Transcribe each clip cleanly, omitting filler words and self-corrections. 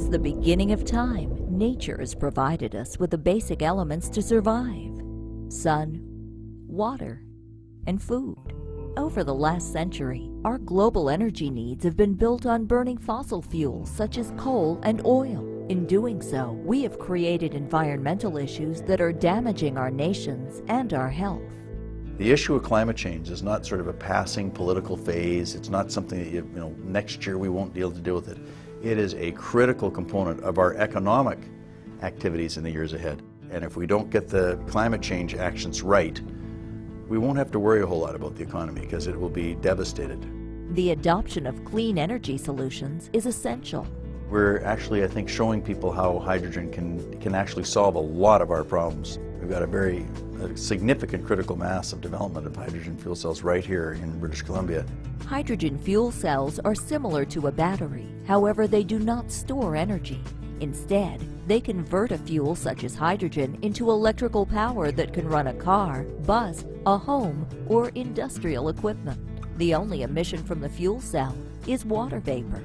Since the beginning of time, nature has provided us with the basic elements to survive: sun, water, and food. Over the last century, our global energy needs have been built on burning fossil fuels such as coal and oil. In doing so, we have created environmental issues that are damaging our nations and our health. The issue of climate change is not sort of a passing political phase. It's not something that, next year we won't be able to deal with it. It is a critical component of our economic activities in the years ahead. And if we don't get the climate change actions right, we won't have to worry a whole lot about the economy because it will be devastated. The adoption of clean energy solutions is essential. We're actually, I think, showing people how hydrogen can actually solve a lot of our problems. We've got a very significant critical mass of development of hydrogen fuel cells right here in British Columbia. Hydrogen fuel cells are similar to a battery. However, they do not store energy. Instead, they convert a fuel such as hydrogen into electrical power that can run a car, bus, a home, or industrial equipment. The only emission from the fuel cell is water vapor.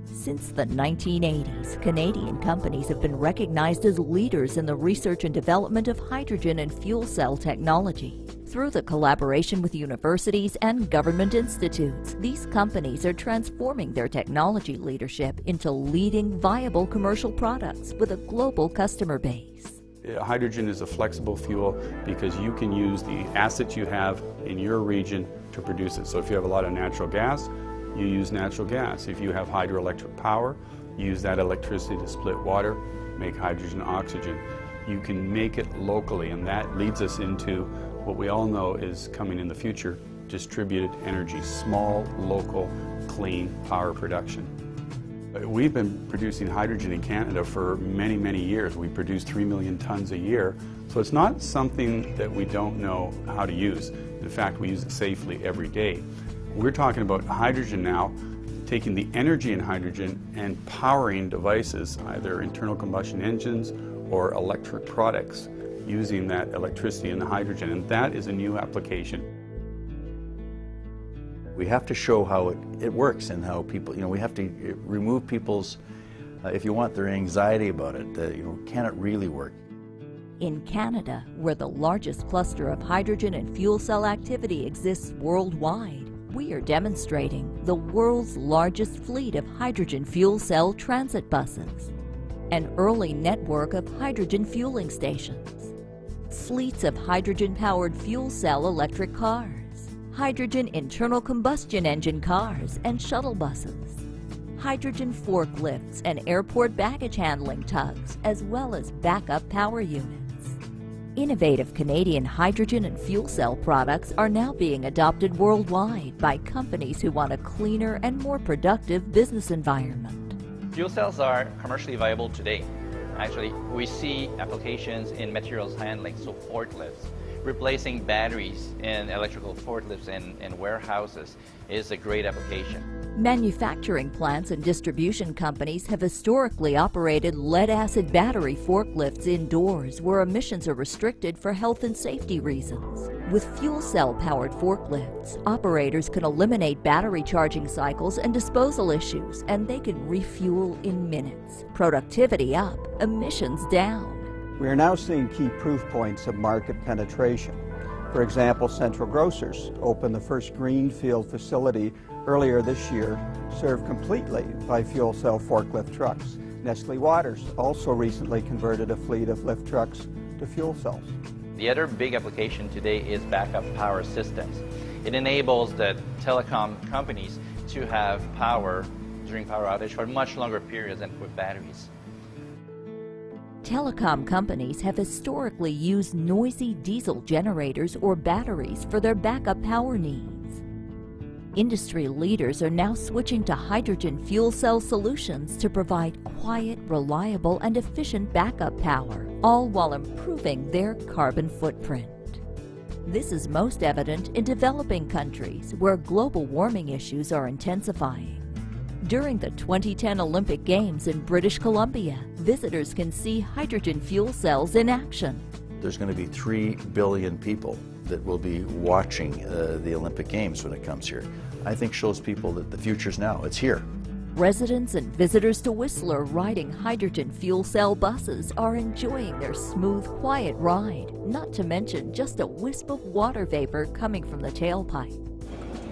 Since the 1980s, Canadian companies have been recognized as leaders in the research and development of hydrogen and fuel cell technology. Through the collaboration with universities and government institutes, these companies are transforming their technology leadership into leading viable commercial products with a global customer base. Hydrogen is a flexible fuel because you can use the assets you have in your region to produce it. So if you have a lot of natural gas, you use natural gas. If you have hydroelectric power, you use that electricity to split water, make hydrogen oxygen. You can make it locally, and that leads us into what we all know is coming in the future: distributed energy, small, local, clean power production. We've been producing hydrogen in Canada for many, many years. We produce 3 million tons a year, so it's not something that we don't know how to use. In fact, we use it safely every day. We're talking about hydrogen now, taking the energy in hydrogen and powering devices, either internal combustion engines or electric products, using that electricity and the hydrogen, and that is a new application. We have to show how it works and how people, we have to remove people's, if you want, their anxiety about it, can it really work? In Canada, where the largest cluster of hydrogen and fuel cell activity exists worldwide, we are demonstrating the world's largest fleet of hydrogen fuel cell transit buses, an early network of hydrogen fueling stations, fleets of hydrogen-powered fuel cell electric cars, hydrogen internal combustion engine cars and shuttle buses, hydrogen forklifts and airport baggage handling tugs, as well as backup power units. Innovative Canadian hydrogen and fuel cell products are now being adopted worldwide by companies who want a cleaner and more productive business environment. Fuel cells are commercially viable today. Actually, we see applications in materials handling, so forklifts. Replacing batteries in electrical forklifts in warehouses is a great application. Manufacturing plants and distribution companies have historically operated lead-acid battery forklifts indoors where emissions are restricted for health and safety reasons. With fuel cell-powered forklifts, operators can eliminate battery charging cycles and disposal issues, and they can refuel in minutes. Productivity up, emissions down. We are now seeing key proof points of market penetration. For example, Central Grocers opened the first greenfield facility earlier this year, served completely by fuel cell forklift trucks. Nestle Waters also recently converted a fleet of lift trucks to fuel cells. The other big application today is backup power systems. It enables the telecom companies to have power during power outage for much longer periods than with batteries. Telecom companies have historically used noisy diesel generators or batteries for their backup power needs. Industry leaders are now switching to hydrogen fuel cell solutions to provide quiet, reliable, and efficient backup power, all while improving their carbon footprint. This is most evident in developing countries where global warming issues are intensifying. During the 2010 Olympic Games in British Columbia, visitors can see hydrogen fuel cells in action. There's going to be 3 billion people that will be watching the Olympic Games when it comes here. I think shows people that the future's now. It's here. Residents and visitors to Whistler riding hydrogen fuel cell buses are enjoying their smooth, quiet ride, not to mention just a wisp of water vapor coming from the tailpipe.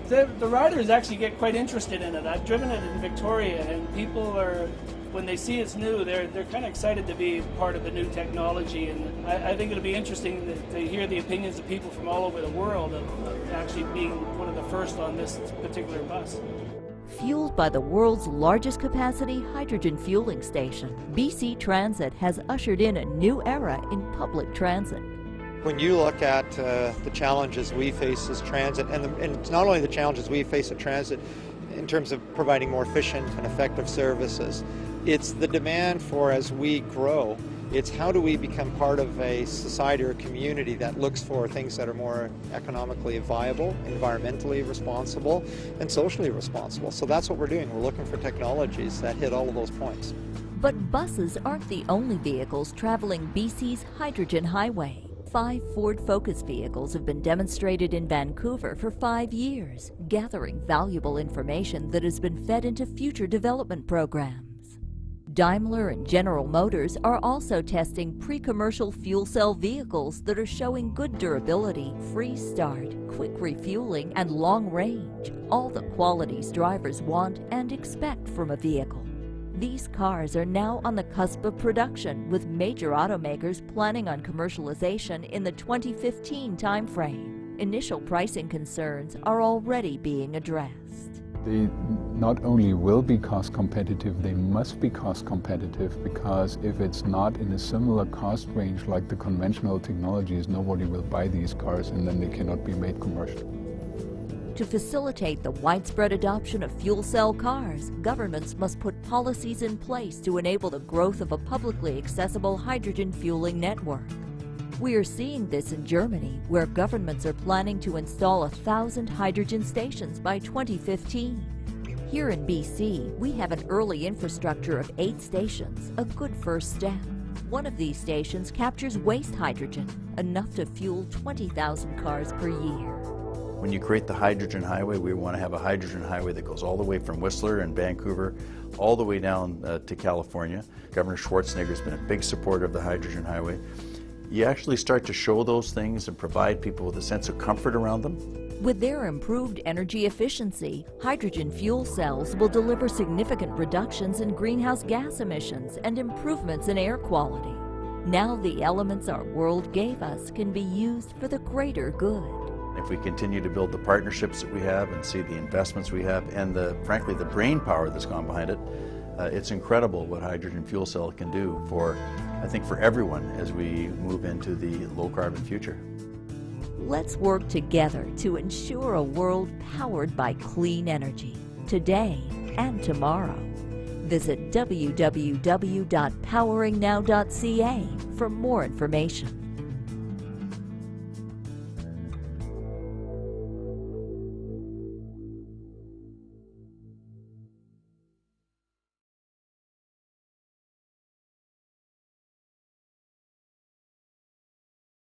The riders actually get quite interested in it. I've driven it in Victoria, and people are, when they see it's new, they're kind of excited to be part of the new technology, and I think it'll be interesting to hear the opinions of people from all over the world of actually being one of the first on this particular bus. Fueled by the world's largest capacity hydrogen fueling station, BC Transit has ushered in a new era in public transit. When you look at the challenges we face as transit, and it's not only the challenges we face at transit in terms of providing more efficient and effective services, it's the demand for, as we grow, it's how do we become part of a society or a community that looks for things that are more economically viable, environmentally responsible, and socially responsible. So that's what we're doing. We're looking for technologies that hit all of those points. But buses aren't the only vehicles traveling BC's hydrogen highway. 5 Ford Focus vehicles have been demonstrated in Vancouver for 5 years, gathering valuable information that has been fed into future development programs. Daimler and General Motors are also testing pre-commercial fuel cell vehicles that are showing good durability, free start, quick refueling, and long range, all the qualities drivers want and expect from a vehicle. These cars are now on the cusp of production, with major automakers planning on commercialization in the 2015 timeframe. Initial pricing concerns are already being addressed. They not only will be cost competitive, they must be cost competitive, because if it's not in a similar cost range like the conventional technologies, nobody will buy these cars, and then they cannot be made commercial. To facilitate the widespread adoption of fuel cell cars, governments must put policies in place to enable the growth of a publicly accessible hydrogen fueling network. We are seeing this in Germany, where governments are planning to install 1,000 hydrogen stations by 2015. Here in BC, we have an early infrastructure of 8 stations, a good first step. One of these stations captures waste hydrogen, enough to fuel 20,000 cars per year. When you create the hydrogen highway, we want to have a hydrogen highway that goes all the way from Whistler and Vancouver all the way down to California. Governor Schwarzenegger has been a big supporter of the hydrogen highway. You actually start to show those things and provide people with a sense of comfort around them. With their improved energy efficiency, hydrogen fuel cells will deliver significant reductions in greenhouse gas emissions and improvements in air quality. Now the elements our world gave us can be used for the greater good. If we continue to build the partnerships that we have and see the investments we have and frankly the brain power that's gone behind it, it's incredible what hydrogen fuel cell can do for, I think, for everyone as we move into the low carbon future. Let's work together to ensure a world powered by clean energy, today and tomorrow. Visit www.poweringnow.ca for more information.